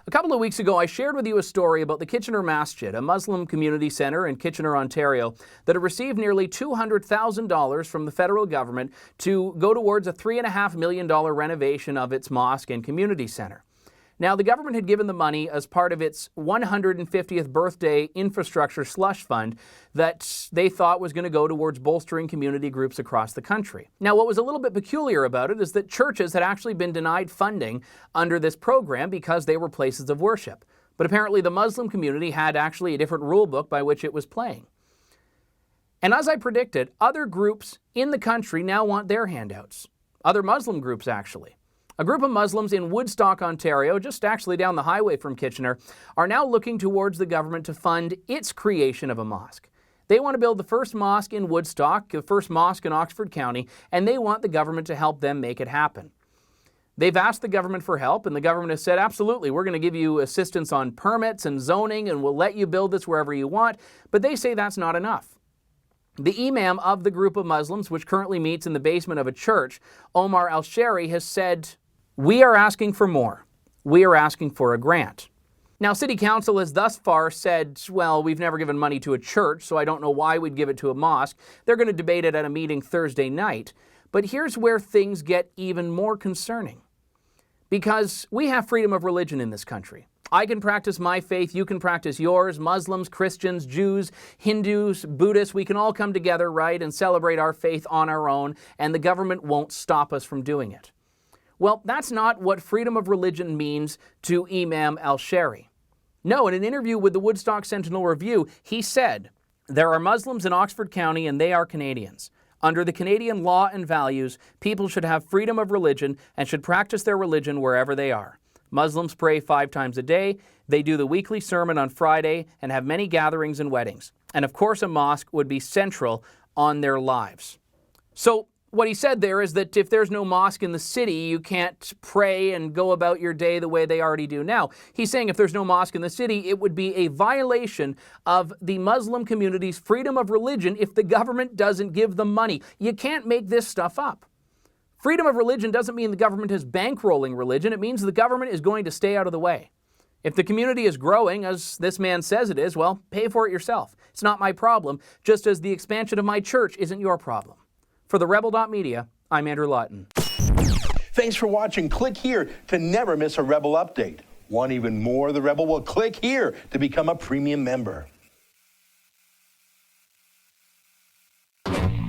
A couple of weeks ago, I shared with you a story about the Kitchener Mosque, a Muslim community centre in Kitchener, Ontario, that had received nearly $200,000 from the federal government to go towards a $3.5 million renovation of its mosque and community centre. Now, the government had given the money as part of its 150th birthday infrastructure slush fund that they thought was going to go towards bolstering community groups across the country. Now, what was a little bit peculiar about it is that churches had actually been denied funding under this program because they were places of worship. But apparently the Muslim community had actually a different rule book by which it was playing. And as I predicted, other groups in the country now want their handouts. Other Muslim groups, actually. A group of Muslims in Woodstock, Ontario, just actually down the highway from Kitchener, are now looking towards the government to fund its creation of a mosque. They want to build the first mosque in Woodstock, the first mosque in Oxford County, and they want the government to help them make it happen. They've asked the government for help, and the government has said, absolutely, we're going to give you assistance on permits and zoning, and we'll let you build this wherever you want, but they say that's not enough. The imam of the group of Muslims, which currently meets in the basement of a church, Omar al-Shari, has said, "We are asking for more. We are asking for a grant." Now, City Council has thus far said, well, we've never given money to a church, so I don't know why we'd give it to a mosque. They're going to debate it at a meeting Thursday night. But here's where things get even more concerning. Because we have freedom of religion in this country. I can practice my faith, you can practice yours. Muslims, Christians, Jews, Hindus, Buddhists, we can all come together, right, and celebrate our faith on our own, and the government won't stop us from doing it. Well, that's not what freedom of religion means to Imam al-Shari. No, in an interview with the Woodstock Sentinel-Review, he said, "There are Muslims in Oxford County and they are Canadians. Under the Canadian law and values, people should have freedom of religion and should practice their religion wherever they are. Muslims pray 5 times a day, they do the weekly sermon on Friday and have many gatherings and weddings. And of course a mosque would be central on their lives." So, what he said there is that if there's no mosque in the city, you can't pray and go about your day the way they already do now. He's saying if there's no mosque in the city, it would be a violation of the Muslim community's freedom of religion if the government doesn't give them money. You can't make this stuff up. Freedom of religion doesn't mean the government is bankrolling religion. It means the government is going to stay out of the way. If the community is growing, as this man says it is, well, pay for it yourself. It's not my problem, just as the expansion of my church isn't your problem. For the Rebel.media, I'm Andrew Lawton. Thanks for watching. Click here to never miss a Rebel update. Want even more of the Rebel? Well, click here to become a premium member.